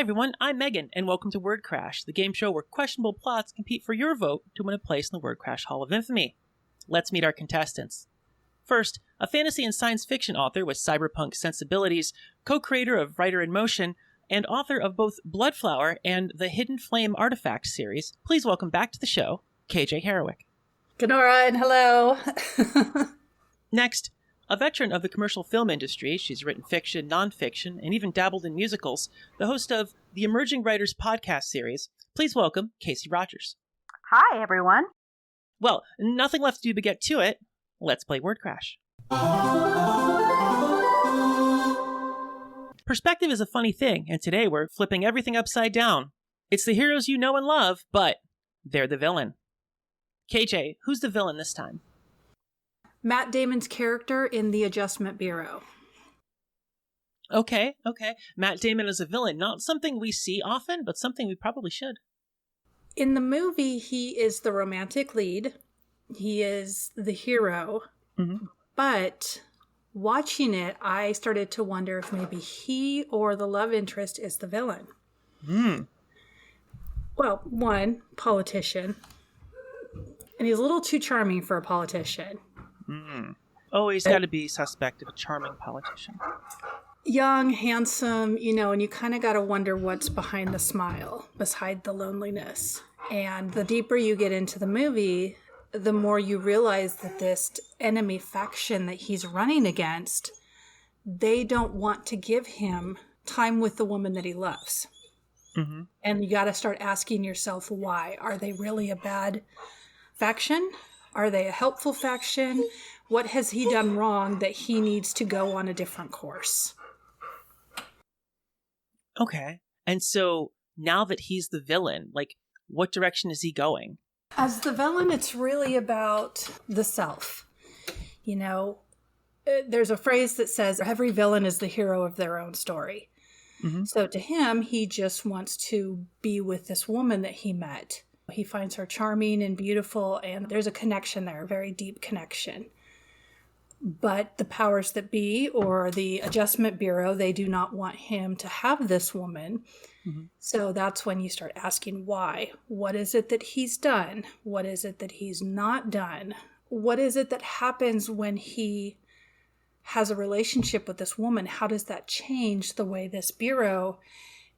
Hi everyone, I'm Megan, and welcome to Wordcrash, the game show where questionable plots compete for your vote to win a place in the Wordcrash Hall of Infamy. Let's meet our contestants. First, a fantasy and science fiction author with cyberpunk sensibilities, co-creator of Writer in Motion, and author of both Bloodflower and the Hidden Flame Artifact series, please welcome back to the show, KJ Harrowick. Kenora, and hello. Next, a veteran of the commercial film industry, she's written fiction, nonfiction, and even dabbled in musicals, the host of the Emerging Writers podcast series, please welcome Kasey Rogers. Hi, everyone. Well, nothing left to do but get to it. Let's play Wordcrash. Perspective is a funny thing, and today we're flipping everything upside down. It's the heroes you know and love, but they're the villain. KJ, who's the villain this time? Matt Damon's character in The Adjustment Bureau. Okay. Matt Damon is a villain. Not something we see often, but something we probably should. In the movie, he is the romantic lead. He is the hero. Mm-hmm. But watching it, I started to wonder if maybe he or the love interest is the villain. Well, one, politician. And he's a little too charming for a politician. Always got to be suspect of a charming politician. Young, handsome, and you kind of got to wonder what's behind the smile, beside the loneliness. And the deeper you get into the movie, the more you realize that this enemy faction that he's running against, they don't want to give him time with the woman that he loves. Mm-hmm. And you got to start asking yourself, why? Are they really a bad faction? Are they a helpful faction? What has he done wrong that he needs to go on a different course? Okay. And so now that he's the villain, what direction is he going? As the villain, it's really about the self. There's a phrase that says every villain is the hero of their own story. Mm-hmm. So to him, he just wants to be with this woman that he met. He finds her charming and beautiful, and there's a connection there, a very deep connection. But the powers that be, or the Adjustment Bureau, they do not want him to have this woman. Mm-hmm. So that's when you start asking why. What is it that he's done? What is it that he's not done? What is it that happens when he has a relationship with this woman? How does that change the way this bureau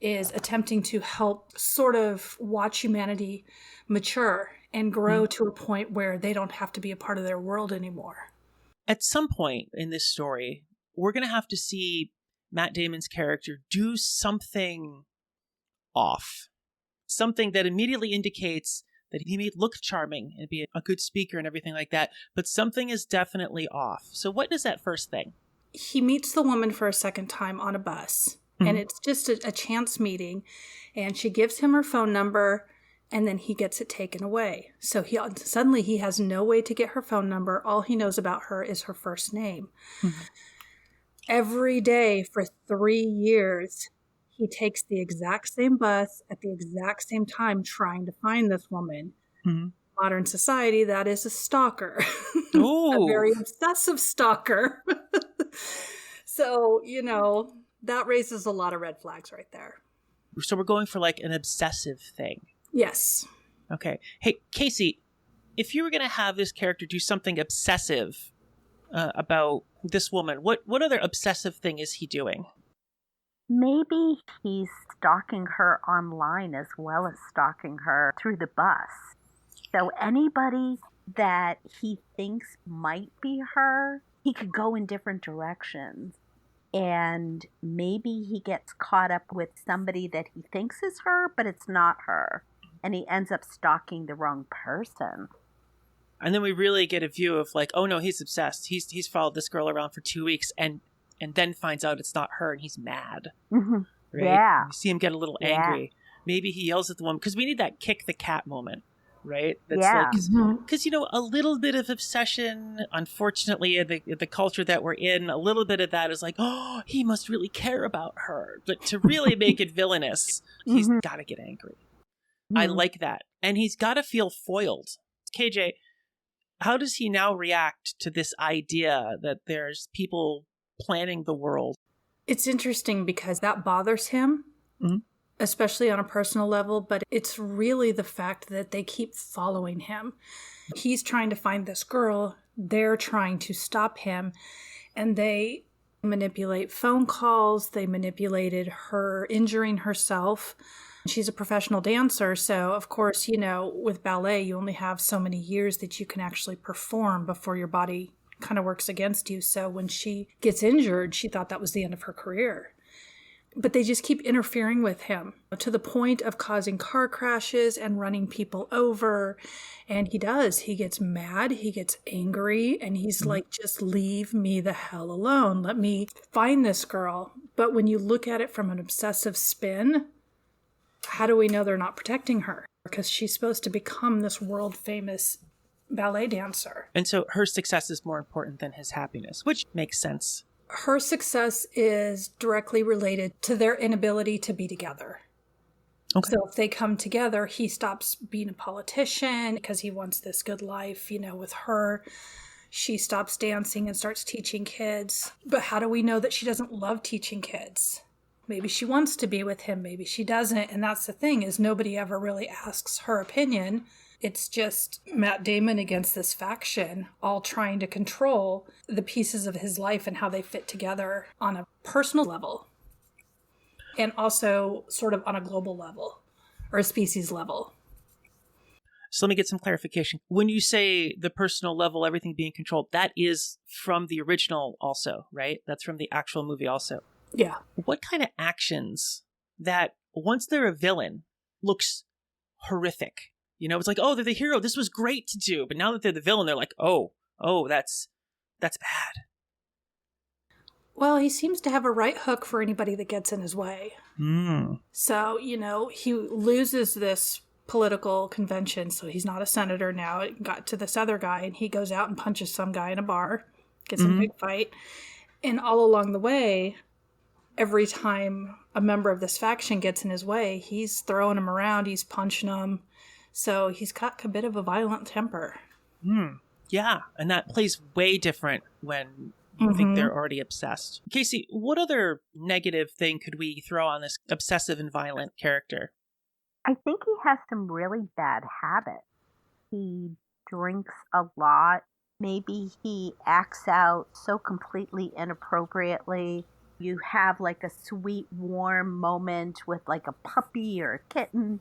is attempting to help sort of watch humanity mature and grow to a point where they don't have to be a part of their world anymore? At some point in this story, we're going to have to see Matt Damon's character do something off. Something that immediately indicates that he may look charming and be a good speaker and everything like that, but something is definitely off. So what is that first thing? He meets the woman for a second time on a bus. And it's just a chance meeting, and she gives him her phone number, and then he gets it taken away. So suddenly he has no way to get her phone number. All he knows about her is her first name. Mm-hmm. Every day for 3 years, he takes the exact same bus at the exact same time trying to find this woman. Mm-hmm. Modern society, that is a stalker. Ooh. A very obsessive stalker. So, that raises a lot of red flags right there. So we're going for an obsessive thing. Yes. Okay. Hey, Kasey, if you were going to have this character do something obsessive about this woman, what other obsessive thing is he doing? Maybe he's stalking her online as well as stalking her through the bus. So anybody that he thinks might be her, he could go in different directions. And maybe he gets caught up with somebody that he thinks is her, but it's not her. And he ends up stalking the wrong person. And then we really get a view of oh no, he's obsessed. He's followed this girl around for 2 weeks and then finds out it's not her and he's mad. Mm-hmm. Right? Yeah. You see him get a little angry. Maybe he yells at the woman because we need that kick the cat moment. Right? That's because, a little bit of obsession, unfortunately, in the culture that we're in, a little bit of that is oh, he must really care about her. But to really make it villainous, he's got to get angry. Mm-hmm. I like that. And he's got to feel foiled. KJ, how does he now react to this idea that there's people planning the world? It's interesting because that bothers him. Mm-hmm. especially on a personal level, but it's really the fact that they keep following him. He's trying to find this girl. They're trying to stop him, and they manipulate phone calls. They manipulated her injuring herself. She's a professional dancer, so of course, with ballet, you only have so many years that you can actually perform before your body kind of works against you. So when she gets injured, she thought that was the end of her career. But they just keep interfering with him to the point of causing car crashes and running people over. And he gets mad, he gets angry, and he's like, just leave me the hell alone. Let me find this girl. But when you look at it from an obsessive spin, how do we know they're not protecting her? Because she's supposed to become this world famous ballet dancer. And so her success is more important than his happiness, which makes sense. Her success is directly related to their inability to be together. Okay. So if they come together, he stops being a politician because he wants this good life, with her. She stops dancing and starts teaching kids. But how do we know that she doesn't love teaching kids? Maybe she wants to be with him, maybe she doesn't. And that's the thing, is nobody ever really asks her opinion. It's just Matt Damon against this faction, all trying to control the pieces of his life and how they fit together on a personal level. And also sort of on a global level or a species level. So let me get some clarification. When you say the personal level, everything being controlled, that is from the original also, right? That's from the actual movie also. Yeah. What kind of actions that, once they're a villain, looks horrific? It's like, oh, they're the hero. This was great to do. But now that they're the villain, they're like, oh, that's bad. Well, he seems to have a right hook for anybody that gets in his way. So, he loses this political convention. So he's not a senator now. It got to this other guy, and he goes out and punches some guy in a bar, gets in a big fight. And all along the way, every time a member of this faction gets in his way, he's throwing him around, he's punching him. So he's got a bit of a violent temper. Yeah, and that plays way different when you think they're already obsessed. Kasey, what other negative thing could we throw on this obsessive and violent character? I think he has some really bad habits. He drinks a lot. Maybe he acts out so completely inappropriately. You have like a sweet, warm moment with like a puppy or a kitten.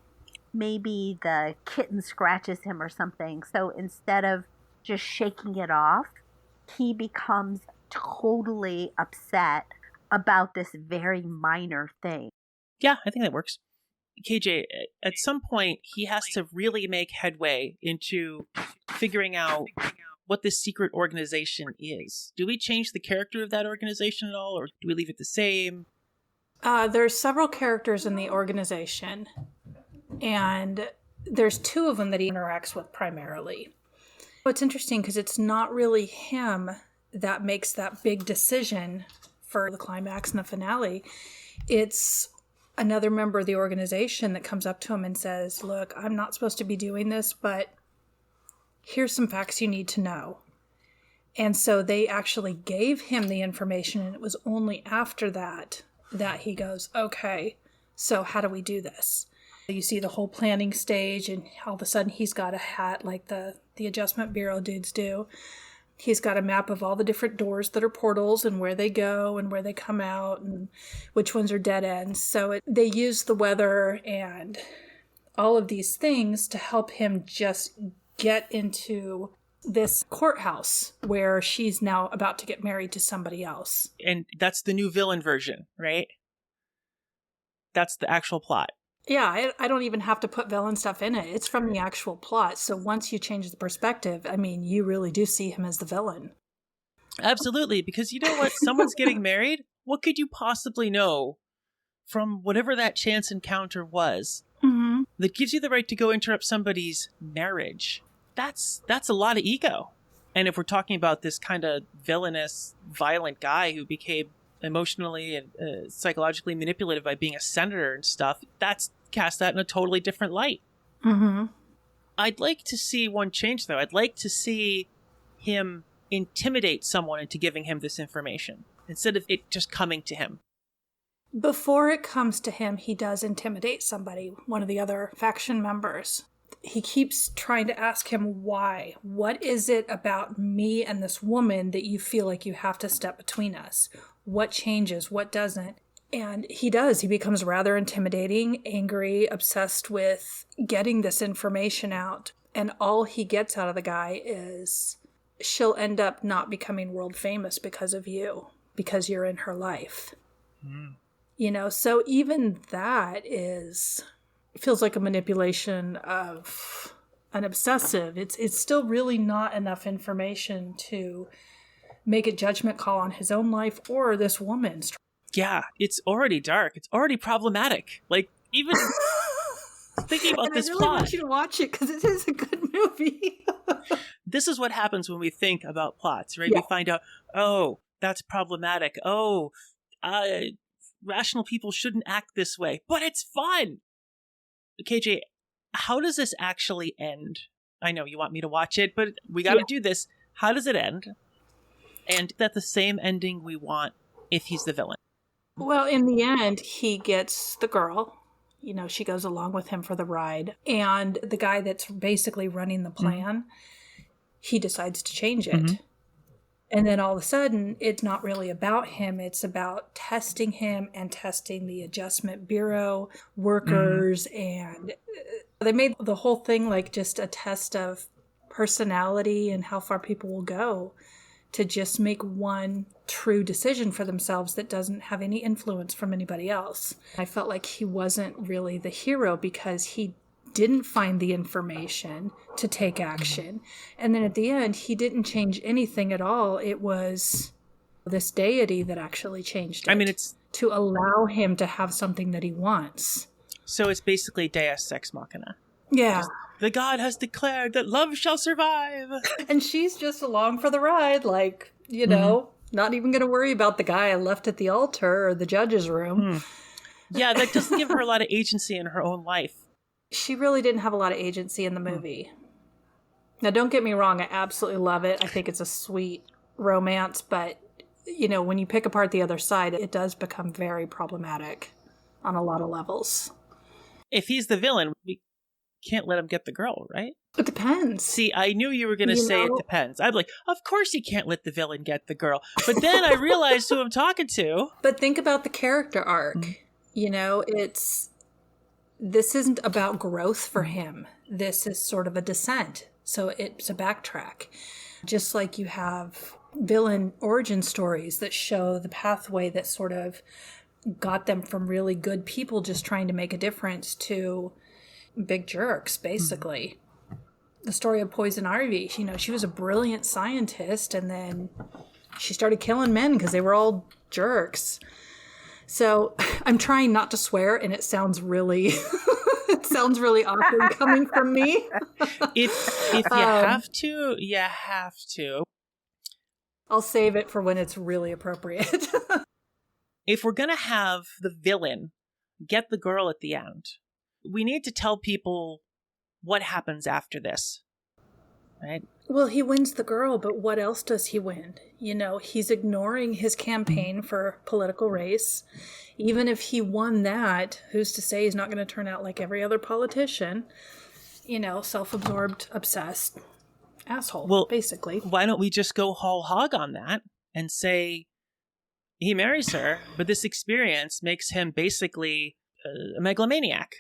Maybe the kitten scratches him or something. So instead of just shaking it off, he becomes totally upset about this very minor thing. Yeah, I think that works. KJ, at some point, he has to really make headway into figuring out what this secret organization is. Do we change the character of that organization at all, or do we leave it the same? There's several characters in the organization, and there's two of them that he interacts with primarily. It's interesting because it's not really him that makes that big decision for the climax and the finale. It's another member of the organization that comes up to him and says, look, I'm not supposed to be doing this, but here's some facts you need to know. And so they actually gave him the information, and it was only after that he goes, okay, so how do we do this? You see the whole planning stage, and all of a sudden he's got a hat like the Adjustment Bureau dudes do. He's got a map of all the different doors that are portals and where they go and where they come out and which ones are dead ends. So they use the weather and all of these things to help him just get into this courthouse where she's now about to get married to somebody else. And that's the new villain version, right? That's the actual plot. Yeah, I don't even have to put villain stuff in it. It's from the actual plot. So once you change the perspective, I mean, you really do see him as the villain. Absolutely, because you know what? Someone's getting married. What could you possibly know from whatever that chance encounter was that gives you the right to go interrupt somebody's marriage? That's a lot of ego. And if we're talking about this kind of villainous, violent guy who became emotionally and psychologically manipulative by being a senator and stuff, that's cast that in a totally different light. I'd like to see one change, though. I'd like to see him intimidate someone into giving him this information instead of it just coming to him. Before it comes to him, he does intimidate somebody, one of the other faction members. He keeps trying to ask him why. What is it about me and this woman that you feel like you have to step between us? What changes? What doesn't? And he does. He becomes rather intimidating, angry, obsessed with getting this information out. And all he gets out of the guy is, she'll end up not becoming world famous because of you, because you're in her life. So even that feels like a manipulation of an obsessive. It's still really not enough information to make a judgment call on his own life or this woman's. Yeah, it's already dark. It's already problematic. Like, even thinking about this plot. I really want you to watch it because it is a good movie. This is what happens when we think about plots, right? Yeah. We find out, oh, that's problematic. Oh, rational people shouldn't act this way. But it's fun. KJ, how does this actually end? I know you want me to watch it, but we got to do this. How does it end? And is that the same ending we want if he's the villain? Well, in the end, he gets the girl. She goes along with him for the ride. And the guy that's basically running the plan, he decides to change it. And then all of a sudden, it's not really about him. It's about testing him and testing the Adjustment Bureau workers. And they made the whole thing like just a test of personality and how far people will go to just make one true decision for themselves that doesn't have any influence from anybody else. I felt like he wasn't really the hero because he didn't find the information to take action. And then at the end, he didn't change anything at all. It was this deity that actually changed it. I mean, it's to allow him to have something that he wants. So it's basically Deus Ex Machina. Yeah. Just, the god has declared that love shall survive. And she's just along for the ride, like, not even going to worry about the guy I left at the altar or the judge's room. Yeah, that doesn't give her a lot of agency in her own life. She really didn't have a lot of agency in the movie. Now, don't get me wrong. I absolutely love it. I think it's a sweet romance. But, when you pick apart the other side, it does become very problematic on a lot of levels. If he's the villain, we can't let him get the girl, right? It depends. See, I knew you were going to say it depends. I'm like, of course you can't let the villain get the girl. But then I realized who I'm talking to. But think about the character arc. This isn't about growth for him. This is sort of a descent. So it's a backtrack. Just like you have villain origin stories that show the pathway that sort of got them from really good people just trying to make a difference to big jerks, basically. The story of Poison Ivy, she was a brilliant scientist and then she started killing men because they were all jerks. So I'm trying not to swear and it sounds really awkward coming from me. If you have to, you have to. I'll save it for when it's really appropriate. If we're going to have the villain get the girl at the end, we need to tell people what happens after this, right? Well, he wins the girl, but what else does he win? He's ignoring his campaign for political race. Even if he won that, who's to say he's not going to turn out like every other politician? Self-absorbed, obsessed asshole, well, basically. Why don't we just go whole hog on that and say he marries her, but this experience makes him basically a megalomaniac.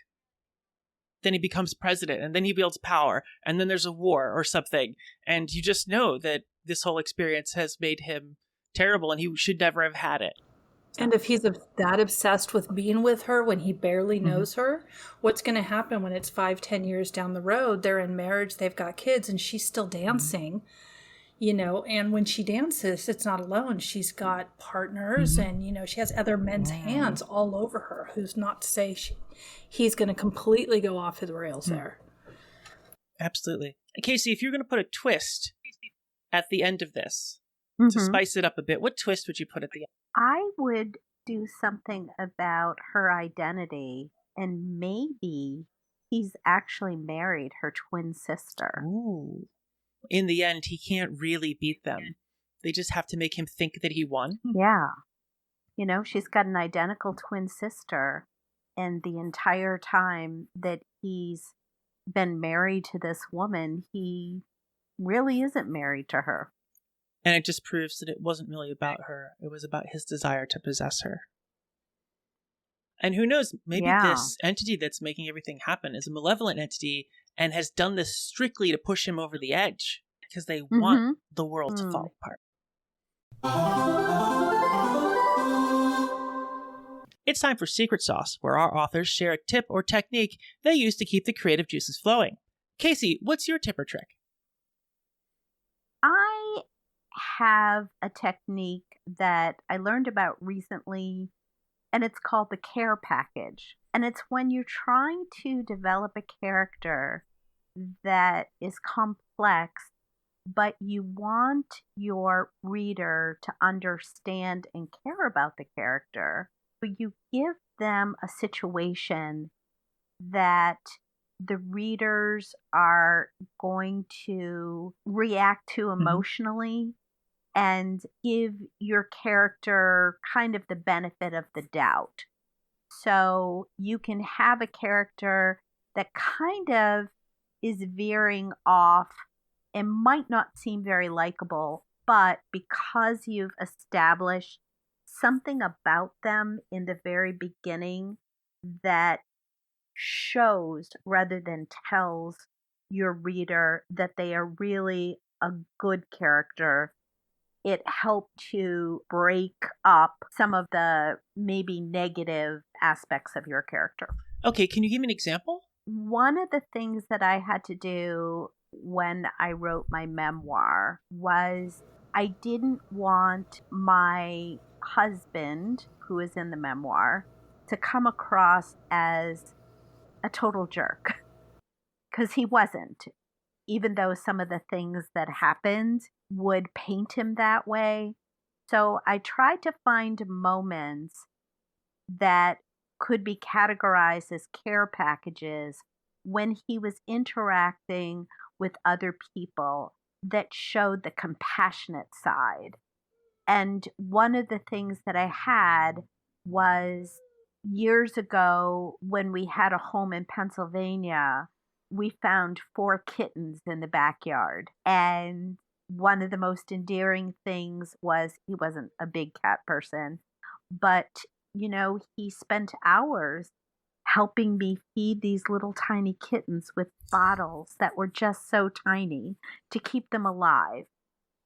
Then he becomes president, and then he wields power, and then there's a war or something. And you just know that this whole experience has made him terrible, and he should never have had it. And if he's that obsessed with being with her when he barely knows her, what's going to happen when it's 5-10 years down the road? They're in marriage, they've got kids, and she's still dancing. And when she dances, it's not alone. She's got partners and, she has other men's hands all over her. Who's not to say he's going to completely go off his rails there. Absolutely. Kasey, if you're going to put a twist at the end of this to spice it up a bit, what twist would you put at the end? I would do something about her identity and maybe he's actually married her twin sister. Ooh. In the end, he can't really beat them. They just have to make him think that he won. Yeah. You know, she's got an identical twin sister, and the entire time that he's been married to this woman, he really isn't married to her. And it just proves that it wasn't really about her. It was about his desire to possess her. And who knows, maybe this entity that's making everything happen is a malevolent entity and has done this strictly to push him over the edge because they want the world to fall apart. It's time for Secret Sauce, where our authors share a tip or technique they use to keep the creative juices flowing. Kasey, what's your tip or trick? I have a technique that I learned about recently, and it's called the care package. And it's when you're trying to develop a character that is complex, but you want your reader to understand and care about the character. But you give them a situation that the readers are going to react to emotionally and give your character kind of the benefit of the doubt. So you can have a character that kind of is veering off and might not seem very likable, but because you've established something about them in the very beginning that shows rather than tells your reader that they are really a good character, it helped to break up some of the maybe negative aspects of your character. Okay, can you give me an example? One of the things that I had to do when I wrote my memoir was I didn't want my husband, who is in the memoir, to come across as a total jerk. Because he wasn't. Even though some of the things that happened would paint him that way. So I tried to find moments that could be categorized as care packages when he was interacting with other people that showed the compassionate side. And one of the things that I had was years ago when we had a home in Pennsylvania, we found 4 kittens in the backyard. And one of the most endearing things was he wasn't a big cat person, but, you know, he spent hours helping me feed these little tiny kittens with bottles that were just so tiny to keep them alive.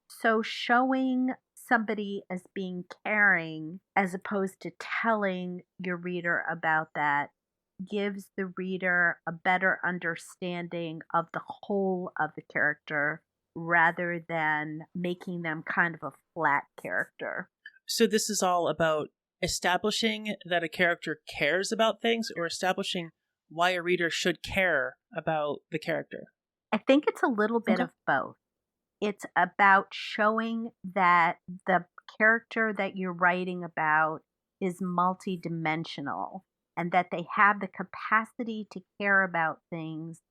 So showing somebody as being caring as opposed to telling your reader about that gives the reader a better understanding of the whole of the character rather than making them kind of a flat character. So this is all about establishing that a character cares about things, or establishing why a reader should care about the character? I think it's a little bit of both. It's about showing that the character that you're writing about is multidimensional and that they have the capacity to care about things,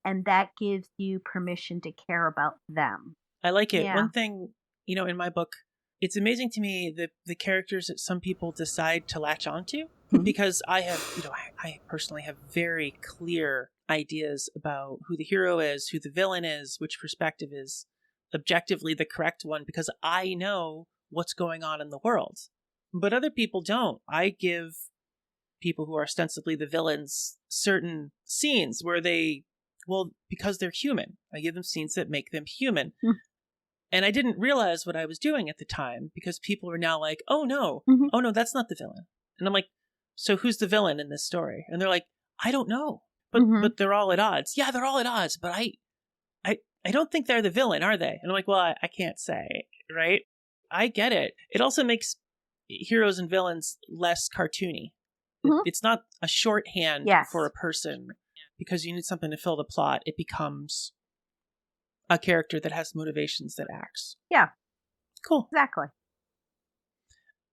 and that gives you permission to care about them. I like it. Yeah. One thing, you know, in my book, it's amazing to me the characters that some people decide to latch onto, because I have, you know, I personally have very clear ideas about who the hero is, who the villain is, which perspective is objectively the correct one, because I know what's going on in the world. But other people don't. I give people who are ostensibly the villains certain scenes where they, well, because they're human, I give them scenes that make them human. And I didn't realize what I was doing at the time, because people were now like, oh no, that's not the villain. And I'm like, so who's the villain in this story? And they're like, I don't know, but they're all at odds. Yeah, they're all at odds, but I don't think they're the villain, are they? And I'm like, well, I can't say, right? I get it. It also makes heroes and villains less cartoony. It's not a shorthand for a person, because you need something to fill the plot. It becomes a character that has motivations that acts. Yeah. Cool. Exactly.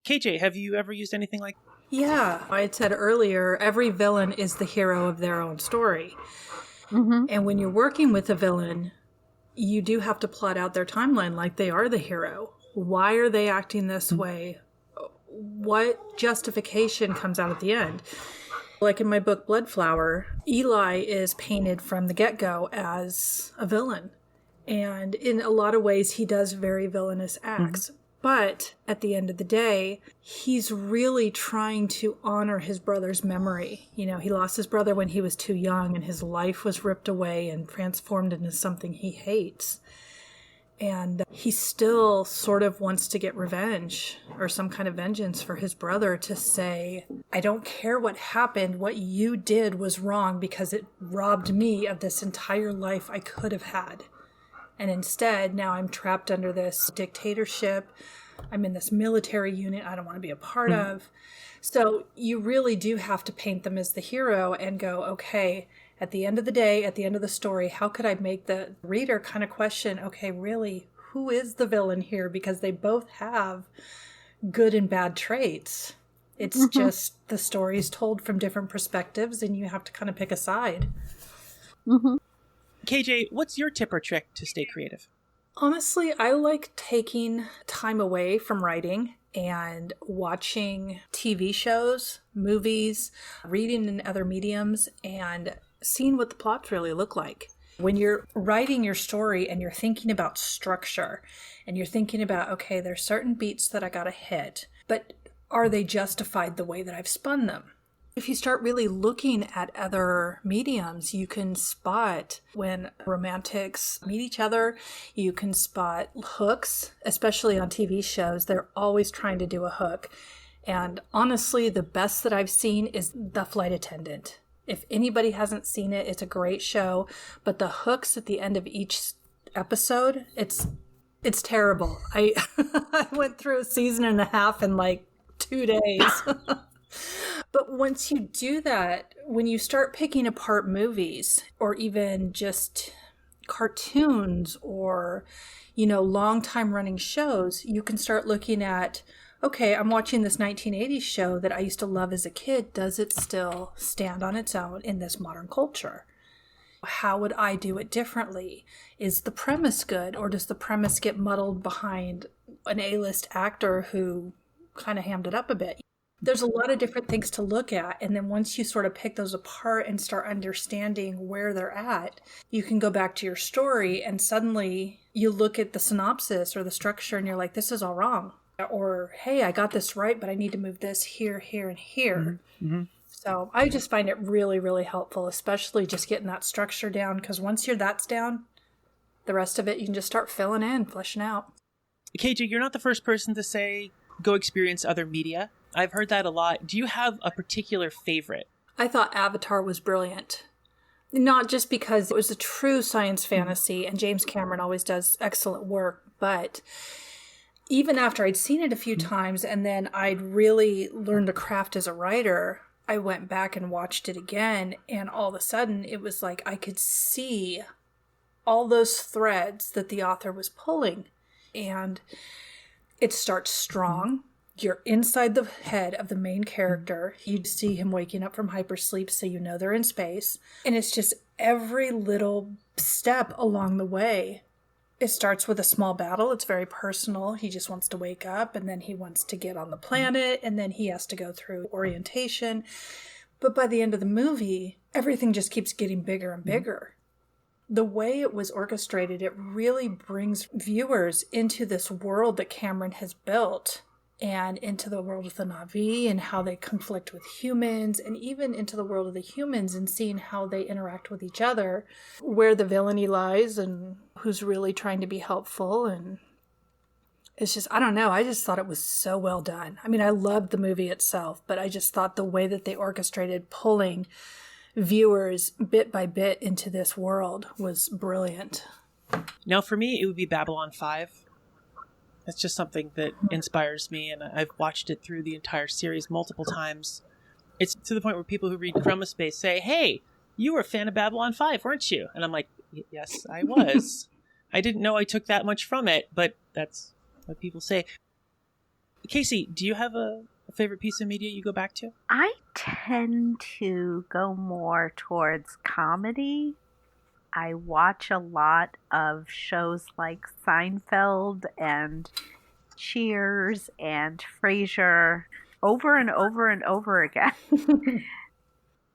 KJ, have you ever used anything like that? Yeah. I had said earlier, every villain is the hero of their own story. And when you're working with a villain, you do have to plot out their timeline like they are the hero. Why are they acting this way? what justification comes out at the end? Like in my book, Bloodflower, Eli is painted from the get-go as a villain. And in a lot of ways, he does very villainous acts. But at the end of the day, he's really trying to honor his brother's memory. You know, he lost his brother when he was too young, and his life was ripped away and transformed into something he hates. And he still sort of wants to get revenge or some kind of vengeance for his brother, to say, I don't care what happened. What you did was wrong because it robbed me of this entire life I could have had. And instead, now I'm trapped under this dictatorship. I'm in this military unit I don't want to be a part of. So you really do have to paint them as the hero and go, okay, at the end of the day, at the end of the story, how could I make the reader kind of question, okay, really, who is the villain here? Because they both have good and bad traits. It's just the story's told from different perspectives, and you have to kind of pick a side. KJ, what's your tip or trick to stay creative? Honestly, I like taking time away from writing and watching TV shows, movies, reading in other mediums, and seeing what the plots really look like. When you're writing your story and you're thinking about structure and you're thinking about, okay, there's certain beats that I gotta hit, but are they justified the way that I've spun them? If you start really looking at other mediums, you can spot when romantics meet each other. You can spot hooks, especially on TV shows. They're always trying to do a hook. And honestly, the best that I've seen is The Flight Attendant. If anybody hasn't seen it, it's a great show. But the hooks at the end of each episode, it's terrible. I went through a season and a half in like 2 days. But once you do that, when you start picking apart movies or even just cartoons or, you know, long time running shows, you can start looking at, okay, I'm watching this 1980s show that I used to love as a kid. Does it still stand on its own in this modern culture? How would I do it differently? Is the premise good, or does the premise get muddled behind an A-list actor who kind of hammed it up a bit? There's a lot of different things to look at, and then once you sort of pick those apart and start understanding where they're at, you can go back to your story, and suddenly you look at the synopsis or the structure and you're like, this is all wrong. Or, hey, I got this right, but I need to move this here, here, and here. So I just find it really, really helpful, especially just getting that structure down, because once that's down, the rest of it you can just start filling in, fleshing out. KJ, you're not the first person to say, go experience other media. I've heard that a lot. Do you have a particular favorite? I thought Avatar was brilliant. Not just because it was a true science fantasy, and James Cameron always does excellent work, but even after I'd seen it a few times and then I'd really learned a craft as a writer, I went back and watched it again, and all of a sudden it was like I could see all those threads that the author was pulling. And it starts strong. You're inside the head of the main character. You see him waking up from hypersleep, so you know they're in space. And it's just every little step along the way. It starts with a small battle. It's very personal. He just wants to wake up, and then he wants to get on the planet, and then he has to go through orientation. But by the end of the movie, everything just keeps getting bigger and bigger. The way it was orchestrated, it really brings viewers into this world that Cameron has built, and into the world of the Na'vi and how they conflict with humans, and even into the world of the humans and seeing how they interact with each other, where the villainy lies and who's really trying to be helpful. And it's just, I don't know, I just thought it was so well done. I mean, I loved the movie itself, but I just thought the way that they orchestrated pulling viewers bit by bit into this world was brilliant. Now, for me, it would be Babylon 5. It's just something that inspires me, and I've watched it through the entire series multiple times. It's to the point where people who read Chromaspace say, hey, you were a fan of Babylon 5, weren't you? And I'm like, yes, I was. I didn't know I took that much from it, but that's what people say. Kasey, do you have a favorite piece of media you go back to? I tend to go more towards comedy. I watch a lot of shows like Seinfeld and Cheers and Frasier over and over and over again.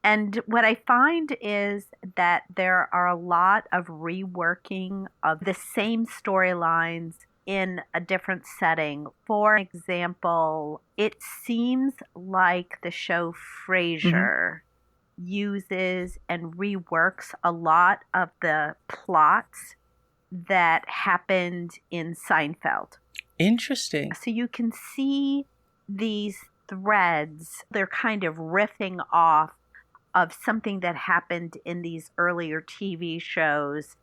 And what I find is that there are a lot of reworking of the same storylines in a different setting. For example, it seems like the show Frasier uses and reworks a lot of the plots that happened in Seinfeld. Interesting. So you can see these threads. They're kind of riffing off of something that happened in these earlier TV shows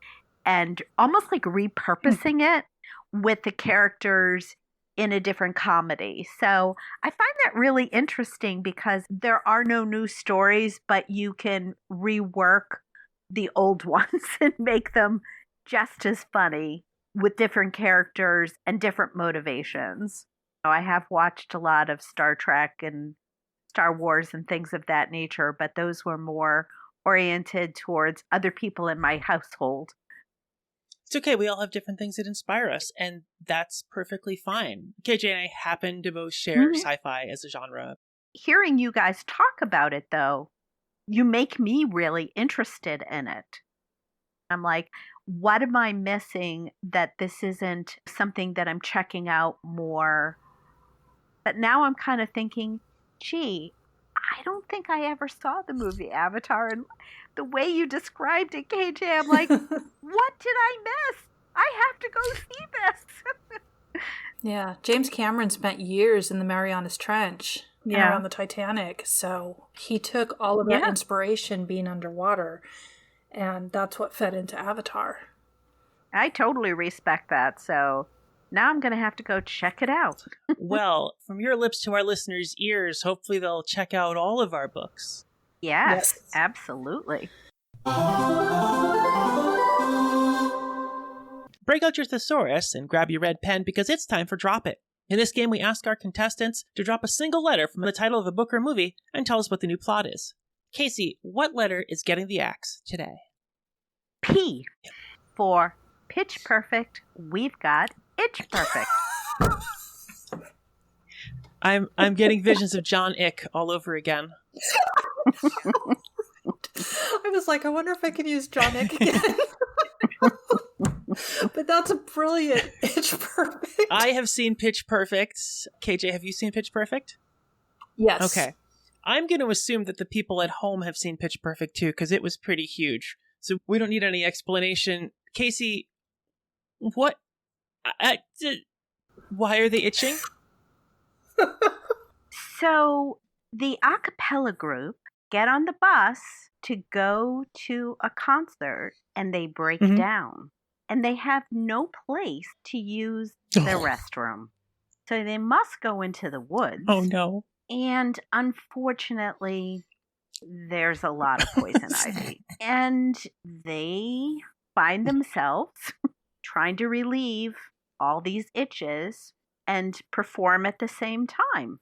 and almost like repurposing it with the characters in a different comedy. So I find that really interesting because there are no new stories, but you can rework the old ones and make them just as funny with different characters and different motivations. I have watched a lot of Star Trek and Star Wars and things of that nature, but those were more oriented towards other people in my household. It's okay. We all have different things that inspire us, and that's perfectly fine. KJ and I happen to both share sci-fi as a genre. Hearing you guys talk about it, though, you make me really interested in it. I'm like, what am I missing that this isn't something that I'm checking out more? But now I'm kind of thinking, gee, I don't think I ever saw the movie Avatar. And the way you described it, KJ, I'm like, what did I miss? I have to go see this. Yeah, James Cameron spent years in the Marianas Trench around the Titanic. So he took all of that inspiration being underwater. And that's what fed into Avatar. I totally respect that. So now I'm going to have to go check it out. Well, from your lips to our listeners' ears, hopefully they'll check out all of our books. Yes, absolutely. Break out your thesaurus and grab your red pen because it's time for Drop It. In this game, we ask our contestants to drop a single letter from the title of a book or movie and tell us what the new plot is. Kasey, what letter is getting the axe today? P for Pitch Perfect. We've got Itch Perfect. I'm getting visions of John Ick all over again. I was like, I wonder if I can use John Ick again. But that's a brilliant Pitch Perfect. I have seen Pitch Perfect. KJ, have you seen Pitch Perfect? Yes. Okay. I'm going to assume that the people at home have seen Pitch Perfect too, because it was pretty huge. So we don't need any explanation. Kasey, what? Why are they itching? So the a cappella group get on the bus to go to a concert and they break down. And they have no place to use the restroom. So they must go into the woods. Oh, no. And unfortunately, there's a lot of poison ivy. And they find themselves trying to relieve all these itches and perform at the same time.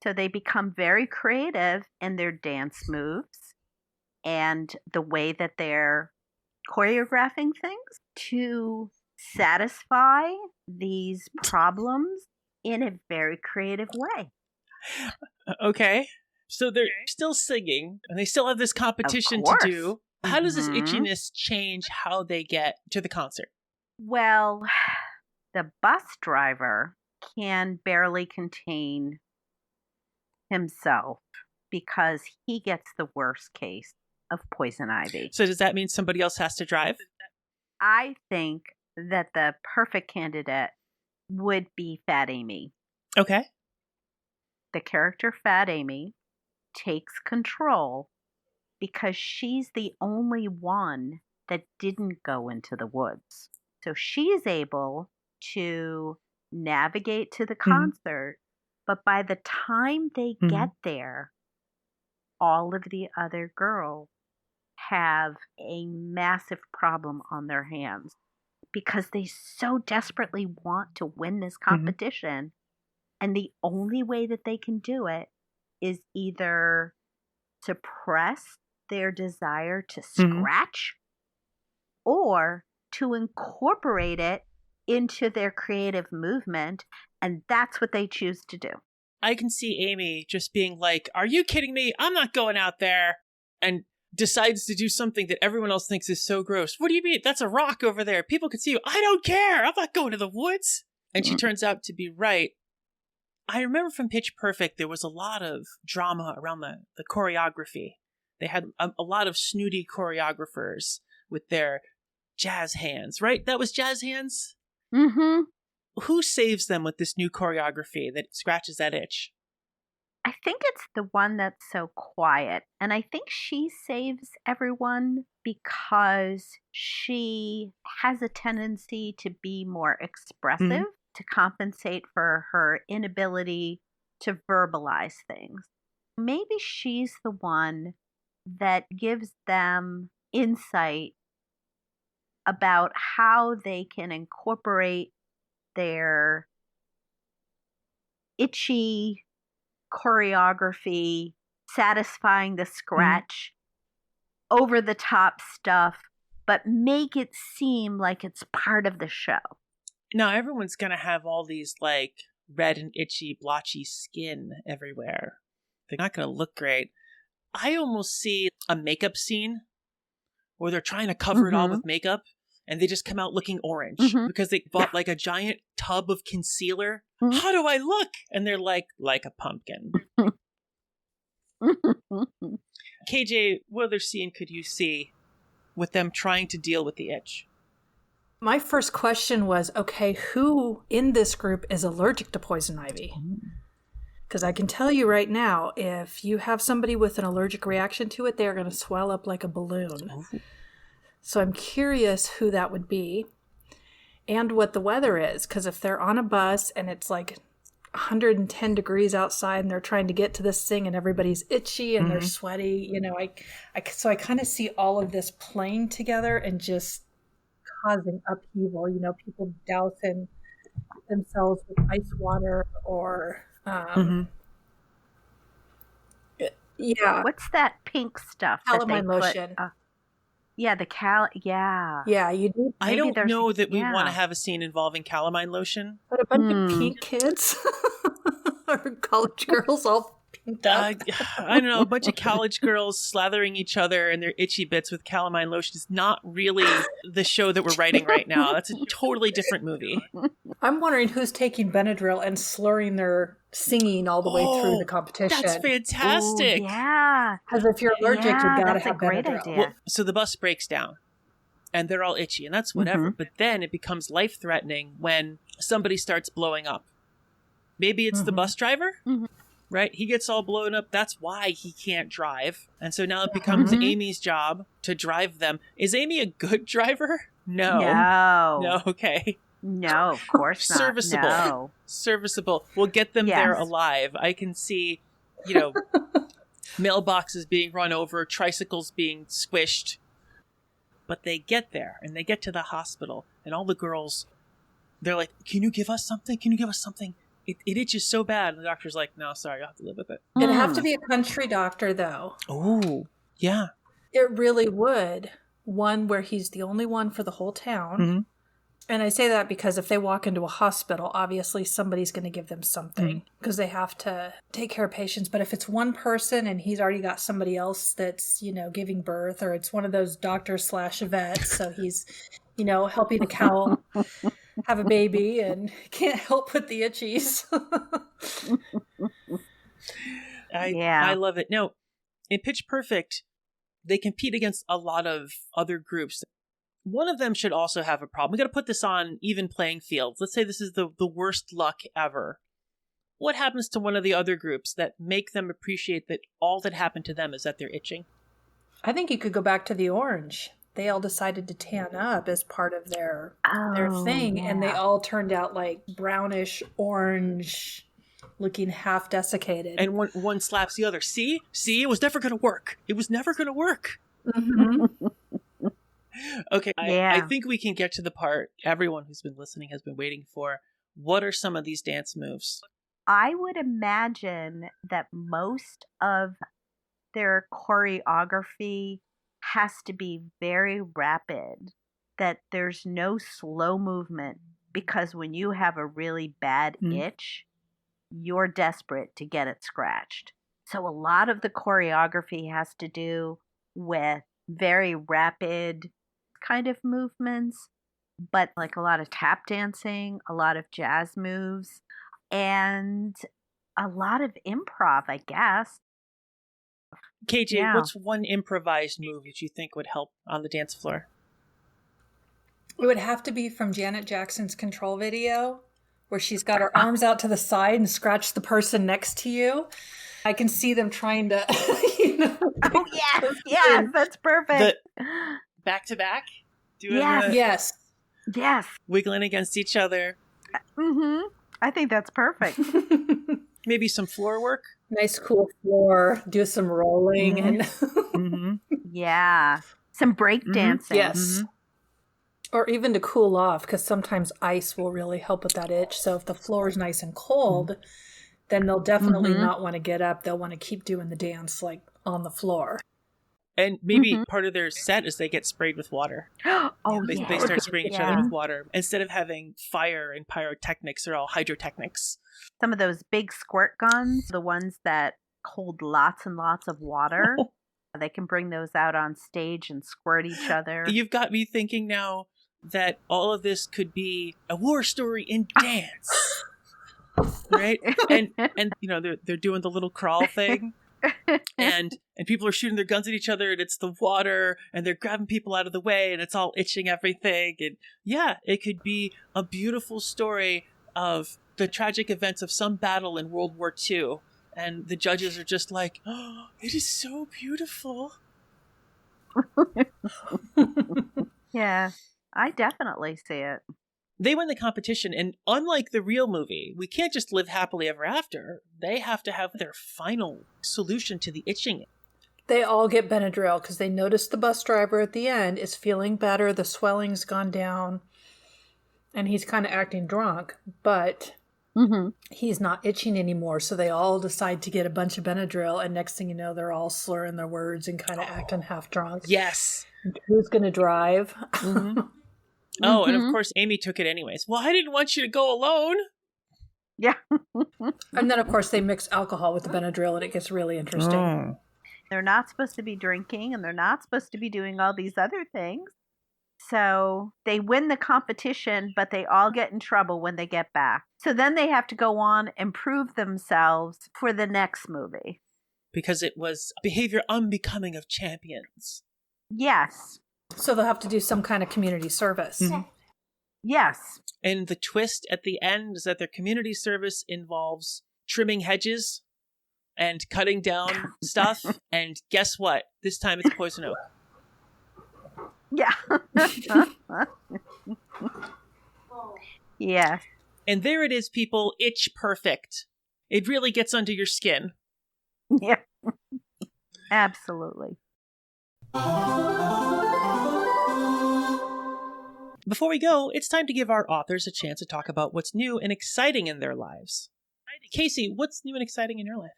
So they become very creative in their dance moves and the way that they're choreographing things to satisfy these problems in a very creative way. Okay. So they're still singing and they still have this competition to do. How does this itchiness change how they get to the concert? Well, the bus driver can barely contain himself because he gets the worst case of poison ivy. So does that mean somebody else has to drive? I think that the perfect candidate would be Fat Amy. Okay. The character Fat Amy takes control because she's the only one that didn't go into the woods. So she's able to navigate to the concert, but by the time they get there, all of the other girls have a massive problem on their hands because they so desperately want to win this competition. And the only way that they can do it is either suppress their desire to scratch or to incorporate it into their creative movement, and that's what they choose to do. I can see Amy just being like, are you kidding me? I'm not going out there. And decides to do something that everyone else thinks is so gross. What do you mean? That's a rock over there. People can see you. I don't care. I'm not going to the woods. And she turns out to be right. I remember from Pitch Perfect, there was a lot of drama around the choreography. They had a lot of snooty choreographers with their jazz hands, right? That was jazz hands? Mm-hmm. Who saves them with this new choreography that scratches that itch? I think it's the one that's so quiet. And I think she saves everyone because she has a tendency to be more expressive, to compensate for her inability to verbalize things. Maybe she's the one that gives them insight about how they can incorporate their itchy choreography, satisfying the scratch, over the top stuff, but make it seem like it's part of the show. Now, everyone's going to have all these like red and itchy, blotchy skin everywhere. They're not going to look great. I almost see a makeup scene where they're trying to cover it all with makeup and they just come out looking orange because they bought like a giant tub of concealer. How do I look? And they're like a pumpkin. KJ, what other scene could you see with them trying to deal with the itch? My first question was, okay, who in this group is allergic to poison ivy? Because I can tell you right now, if you have somebody with an allergic reaction to it, they're going to swell up like a balloon. So I'm curious who that would be and what the weather is. Because if they're on a bus and it's like 110 degrees outside and they're trying to get to this thing and everybody's itchy and they're sweaty, you know, so I kind of see all of this playing together and just causing upheaval, you know, people dousing themselves with ice water or yeah. What's that pink stuff? Calamine lotion. Yeah, yeah. Yeah, you do. I don't know that we want to have a scene involving calamine lotion. But a bunch of pink kids or college girls all pinked up. I don't know, a bunch of college girls slathering each other and their itchy bits with calamine lotion is not really the show that we're writing right now. That's a totally different movie. I'm wondering who's taking Benadryl and slurring their singing all the way through the competition. That's fantastic. Ooh, yeah. Because if you're allergic, you gotta have great Benadryl. idea. Well, so the bus breaks down and they're all itchy and that's whatever. But then it becomes life-threatening when somebody starts blowing up. Maybe it's the bus driver, right? He gets all blown up. That's why he can't drive. And so now it becomes Amy's job to drive them. Is Amy a good driver? No. No, okay. No, of course not. Serviceable. No. Serviceable. We'll get them there alive. I can see, you know, mailboxes being run over, tricycles being squished. But they get there, and they get to the hospital, and all the girls, they're like, can you give us something? Can you give us something? It itches so bad. And the doctor's like, no, sorry, I'll have to live with it. It'd have to be a country doctor, though. Oh, yeah. It really would. One where he's the only one for the whole town. And I say that because if they walk into a hospital, obviously somebody's going to give them something because they have to take care of patients. But if it's one person and he's already got somebody else that's, you know, giving birth, or it's one of those doctors/vets, so he's, you know, helping the cow have a baby and can't help with the itchies. I love it. No, in Pitch Perfect, they compete against a lot of other groups. One of them should also have a problem. We got to put this on even playing fields. Let's say this is the worst luck ever. What happens to one of the other groups that make them appreciate that all that happened to them is that they're itching? I think you could go back to the orange. They all decided to tan up as part of their thing, and they all turned out like brownish orange, looking half desiccated. And one slaps the other. See, it was never going to work. It was never going to work. Okay, I think we can get to the part everyone who's been listening has been waiting for. What are some of these dance moves? I would imagine that most of their choreography has to be very rapid, that there's no slow movement because when you have a really bad itch, you're desperate to get it scratched. So a lot of the choreography has to do with very rapid kind of movements, but like a lot of tap dancing, a lot of jazz moves, and a lot of improv, I guess. KJ, what's one improvised move that you think would help on the dance floor? It would have to be from Janet Jackson's Control video, where she's got her arms out to the side and scratch the person next to you. I can see them trying to, Oh, yes, that's perfect. Back to back? Yes. Wiggling against each other. I think that's perfect. Maybe some floor work. Nice, cool floor. Do some rolling and Yeah, some break dancing. Yes. Or even to cool off, because sometimes ice will really help with that itch. So if the floor is nice and cold, then they'll definitely not want to get up. They'll want to keep doing the dance like on the floor. And maybe part of their set is they get sprayed with water. They start spraying each other with water. Instead of having fire and pyrotechnics, they're all hydrotechnics. Some of those big squirt guns, the ones that hold lots and lots of water, they can bring those out on stage and squirt each other. You've got me thinking now that all of this could be a war story in dance. Right? And they're doing the little crawl thing. and people are shooting their guns at each other, and it's the water, and they're grabbing people out of the way, and it's all itching everything. And it could be a beautiful story of the tragic events of some battle in World War II, and the judges are just like, oh, it is so beautiful. Yeah, I definitely see it. They win the competition, and unlike the real movie, we can't just live happily ever after. They have to have their final solution to the itching. They all get Benadryl because they notice the bus driver at the end is feeling better, the swelling's gone down, and he's kind of acting drunk, but he's not itching anymore. So they all decide to get a bunch of Benadryl, and next thing you know, they're all slurring their words and kind of acting half drunk. Yes. Who's going to drive? Oh, and of course, Amy took it anyways. Well, I didn't want you to go alone. Yeah. And then, of course, they mix alcohol with the Benadryl, and it gets really interesting. They're not supposed to be drinking, and they're not supposed to be doing all these other things. So they win the competition, but they all get in trouble when they get back. So then they have to go on and prove themselves for the next movie. Because it was behavior unbecoming of champions. Yes. So they'll have to do some kind of community service. Yes. And the twist at the end is that their community service involves trimming hedges and cutting down stuff. And guess what? This time it's poison oak. Yeah. Yeah. And there it is, people. Itch perfect. It really gets under your skin. Yeah. Absolutely. Before we go, it's time to give our authors a chance to talk about what's new and exciting in their lives. Kasey, what's new and exciting in your life?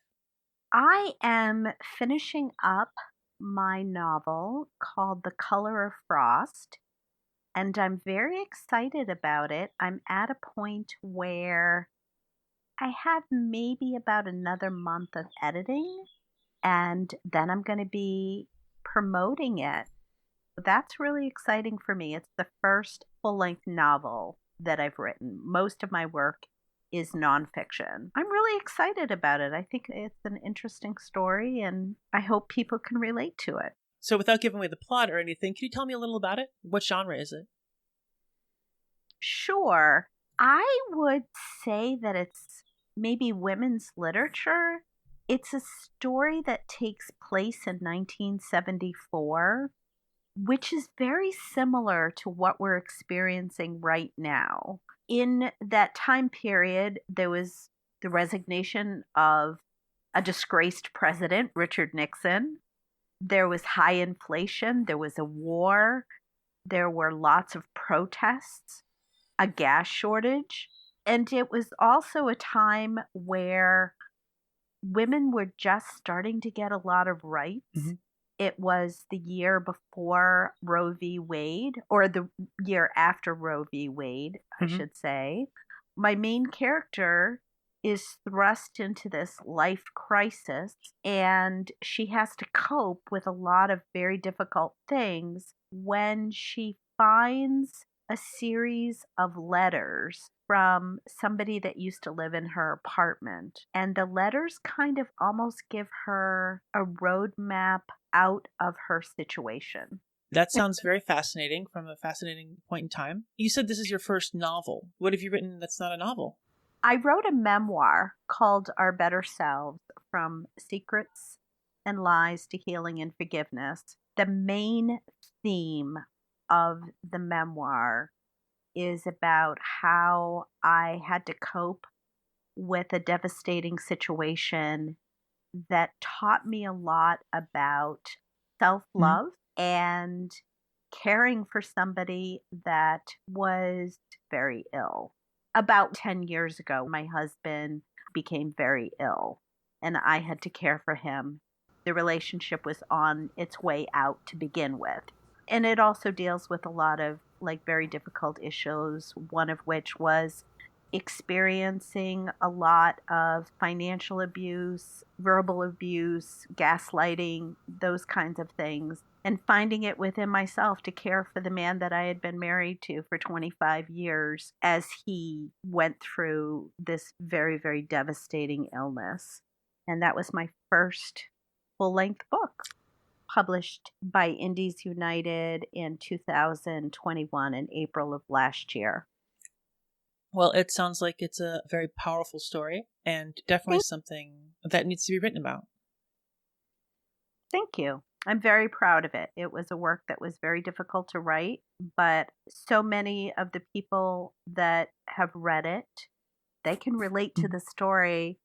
I am finishing up my novel called The Color of Frost, and I'm very excited about it. I'm at a point where I have maybe about another month of editing, and then I'm going to be promoting it. That's really exciting for me. It's the first full-length novel that I've written. Most of my work is nonfiction. I'm really excited about it. I think it's an interesting story, and I hope people can relate to it. So without giving away the plot or anything, can you tell me a little about it? What genre is it? Sure. I would say that it's maybe women's literature. It's a story that takes place in 1974, which is very similar to what we're experiencing right now. In that time period, there was the resignation of a disgraced president, Richard Nixon. There was high inflation. There was a war. There were lots of protests, a gas shortage. And it was also a time where women were just starting to get a lot of rights. it was the year before Roe v. Wade, or the year after Roe v. Wade, I should say. My main character is thrust into this life crisis, and she has to cope with a lot of very difficult things when she finds a series of letters from somebody that used to live in her apartment. And the letters kind of almost give her a roadmap out of her situation. That sounds very fascinating from a fascinating point in time. You said this is your first novel. What have you written that's not a novel? I wrote a memoir called Our Better Selves, From Secrets and Lies to Healing and Forgiveness. The main theme of the memoir is about how I had to cope with a devastating situation that taught me a lot about self-love and caring for somebody that was very ill. About 10 years ago, my husband became very ill, and I had to care for him. The relationship was on its way out to begin with. And it also deals with a lot of very difficult issues, one of which was experiencing a lot of financial abuse, verbal abuse, gaslighting, those kinds of things, and finding it within myself to care for the man that I had been married to for 25 years as he went through this very, very devastating illness. And that was my first full-length book, published by Indies United in 2021 in April of last year. Well, it sounds like it's a very powerful story and definitely something that needs to be written about. Thank you. I'm very proud of it. It was a work that was very difficult to write, but so many of the people that have read it, they can relate to the story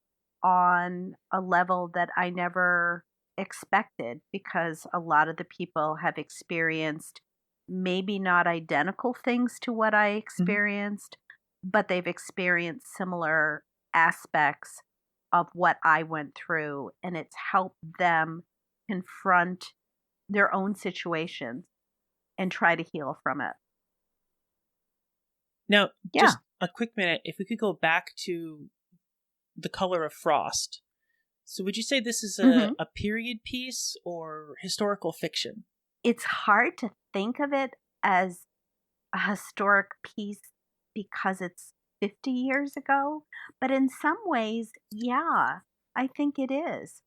on a level that I never expected, because a lot of the people have experienced maybe not identical things to what I experienced, but they've experienced similar aspects of what I went through, and it's helped them confront their own situations and try to heal from it. Now, just a quick minute, if we could go back to The Color of Frost. So would you say this is a period piece or historical fiction? It's hard to think of it as a historic piece because it's 50 years ago, but in some ways, yeah, I think it is.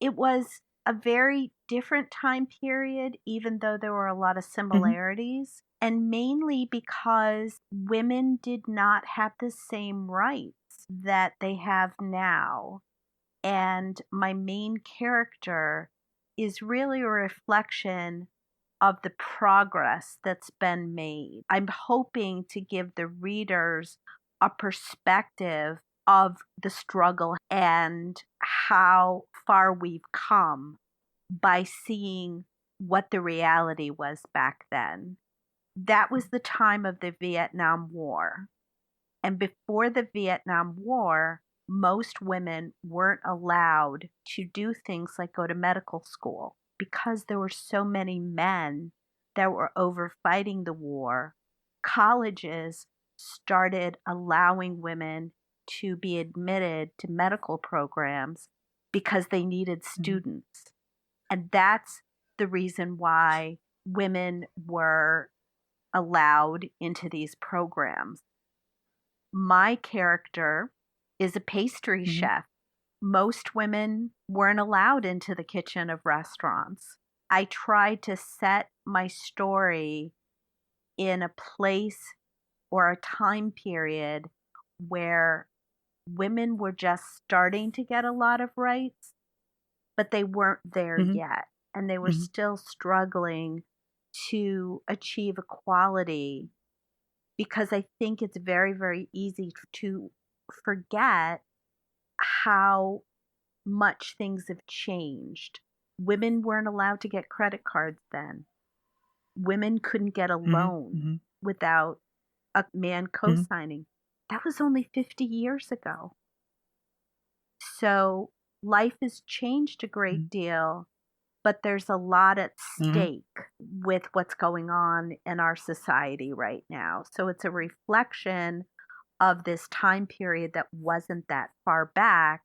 It was a very different time period, even though there were a lot of similarities, and mainly because women did not have the same rights that they have now. And my main character is really a reflection of the progress that's been made. I'm hoping to give the readers a perspective of the struggle and how far we've come by seeing what the reality was back then. That was the time of the Vietnam War. And before the Vietnam War, most women weren't allowed to do things like go to medical school because there were so many men that were over fighting the war. Colleges started allowing women to be admitted to medical programs because they needed students. And that's the reason why women were allowed into these programs. My character is a pastry chef. Most women weren't allowed into the kitchen of restaurants. I tried to set my story in a place or a time period where women were just starting to get a lot of rights, but they weren't there yet. And they were still struggling to achieve equality, because I think it's very, very easy to forget how much things have changed. Women weren't allowed to get credit cards then. Women couldn't get a loan without a man co-signing. That was only 50 years ago. So life has changed a great deal, but there's a lot at stake with what's going on in our society right now. So it's a reflection of this time period that wasn't that far back,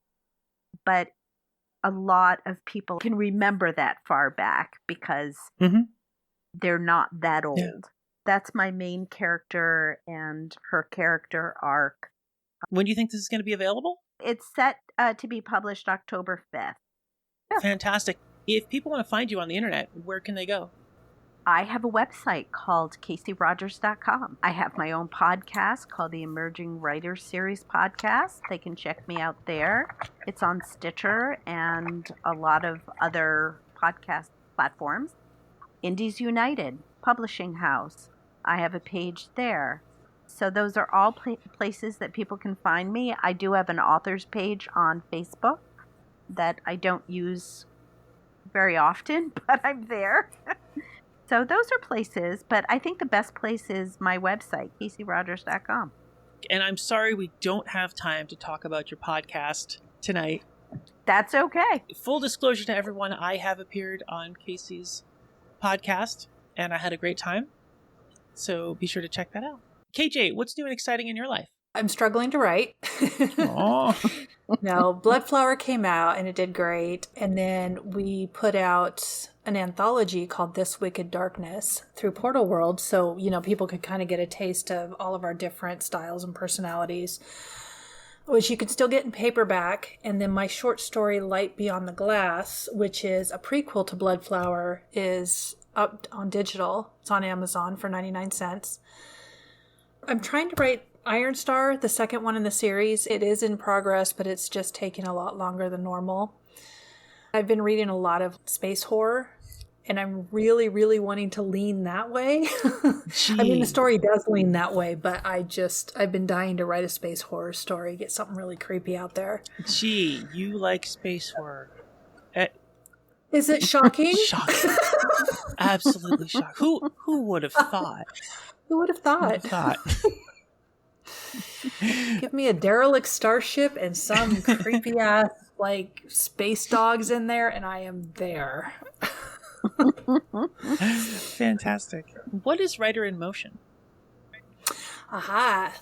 but a lot of people can remember that far back because they're not that old. Yeah. That's my main character and her character arc. When do you think this is going to be available? It's set to be published October 5th. Yeah. Fantastic. If people want to find you on the internet, where can they go? I have a website called KaseyRogers.com. I have my own podcast called the Emerging Writers Series Podcast. They can check me out there. It's on Stitcher and a lot of other podcast platforms. Indies United, Publishing House. I have a page there. So those are all places that people can find me. I do have an author's page on Facebook that I don't use very often, but I'm there. So those are places, but I think the best place is my website, KaseyRogers.com. And I'm sorry we don't have time to talk about your podcast tonight. That's okay. Full disclosure to everyone, I have appeared on Kasey's podcast, and I had a great time. So be sure to check that out. KJ, what's new and exciting in your life? I'm struggling to write. No, Bloodflower came out and it did great. And then we put out an anthology called This Wicked Darkness through Portal World. So, people could kind of get a taste of all of our different styles and personalities, which you can still get in paperback. And then my short story, Light Beyond the Glass, which is a prequel to Bloodflower, is up on digital. It's on Amazon for 99 cents. I'm trying to write Iron Star, the second one in the series. It is in progress, but it's just taking a lot longer than normal. I've been reading a lot of space horror, and I'm really, really wanting to lean that way. I mean, the story does lean that way, but I've been dying to write a space horror story, get something really creepy out there. Gee, you like space horror. Is it shocking? Shocking. Absolutely shocking. Who would have thought? Who would have thought? Give me a derelict starship and some creepy ass space dogs in there, and I am there. Fantastic. What is Writer in Motion? Aha.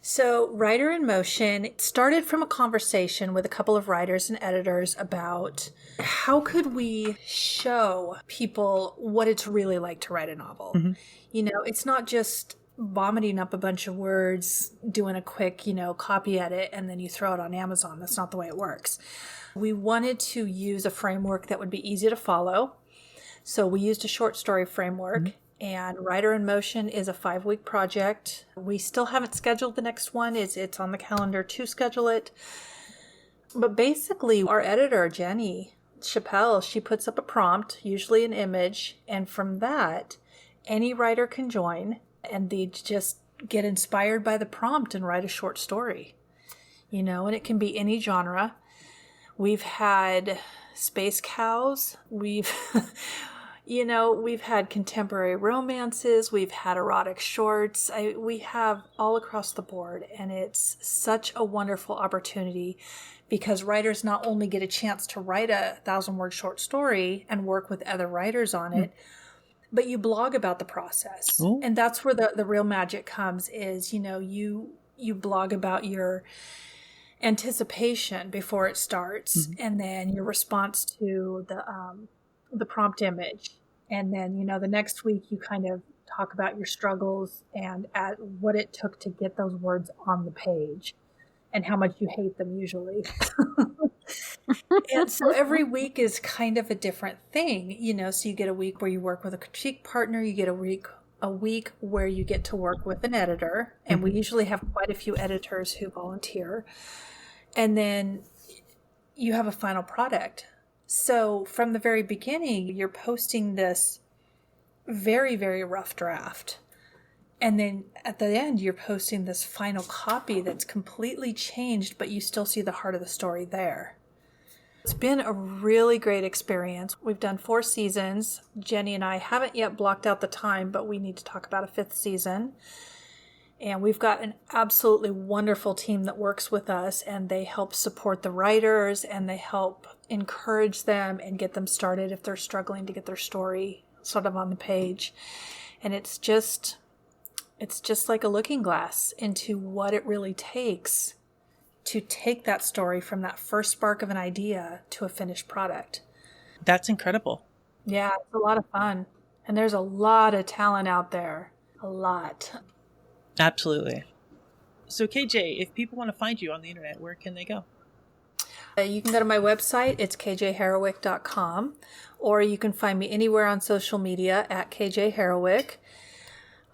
So Writer in Motion started from a conversation with a couple of writers and editors about how could we show people what it's really like to write a novel. It's not just vomiting up a bunch of words, doing a quick, copy edit, and then you throw it on Amazon. That's not the way it works. We wanted to use a framework that would be easy to follow. So we used a short story framework, and Writer in Motion is a 5-week project. We still haven't scheduled the next one. It's on the calendar to schedule it. But basically, our editor, Jenny Chappelle, she puts up a prompt, usually an image, and from that, any writer can join, and they just get inspired by the prompt and write a short story, and it can be any genre. We've had space cows. We've had contemporary romances. We've had erotic shorts. We have all across the board, and it's such a wonderful opportunity because writers not only get a chance to write a 1,000-word short story and work with other writers on it, but you blog about the process. Ooh. And that's where the real magic comes is, you blog about your anticipation before it starts, and then your response to the prompt image. And then, the next week you kind of talk about your struggles and at what it took to get those words on the page and how much you hate them usually. And so every week is kind of a different thing, so you get a week where you work with a critique partner, you get a week where you get to work with an editor, and we usually have quite a few editors who volunteer, and then you have a final product. So from the very beginning, you're posting this very, very rough draft. And then at the end, you're posting this final copy that's completely changed, but you still see the heart of the story there. It's been a really great experience. We've done 4 seasons. Jenny and I haven't yet blocked out the time, but we need to talk about a 5th season. And we've got an absolutely wonderful team that works with us, and they help support the writers, and they help encourage them and get them started if they're struggling to get their story sort of on the page. And it's just like a looking glass into what it really takes to take that story from that first spark of an idea to a finished product. That's incredible. Yeah, it's a lot of fun. And there's a lot of talent out there. A lot. Absolutely. So KJ, if people want to find you on the internet, where can they go? You can go to my website. It's kjharrowick.com. Or you can find me anywhere on social media at kjharrowick.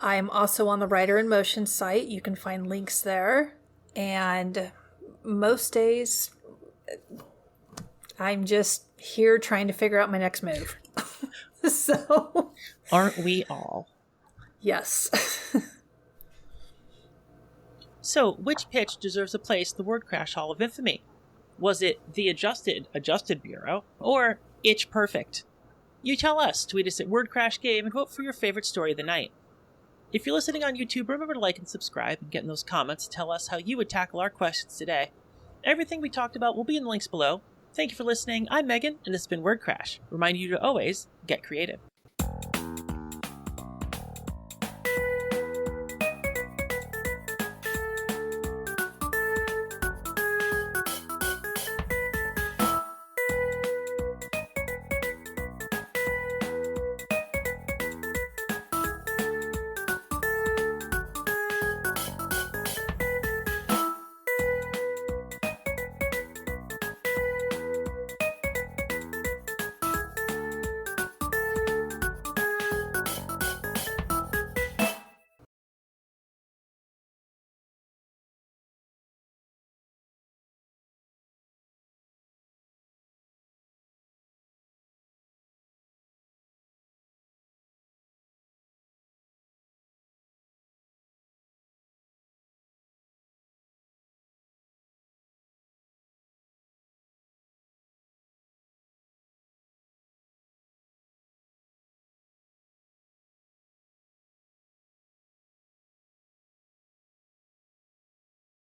I am also on the Writer in Motion site. You can find links there. And most days, I'm just here trying to figure out my next move. So, aren't we all? Yes. So, which pitch deserves a place in the Wordcrash Hall of Infamy? Was it the Adjusted Bureau, or Itch Perfect? You tell us. Tweet us at WordCrashGame and vote for your favorite story of the night. If you're listening on YouTube, remember to like and subscribe and get in those comments to tell us how you would tackle our questions today. Everything we talked about will be in the links below. Thank you for listening. I'm Megan, and this has been Wordcrash. Remind you to always get creative.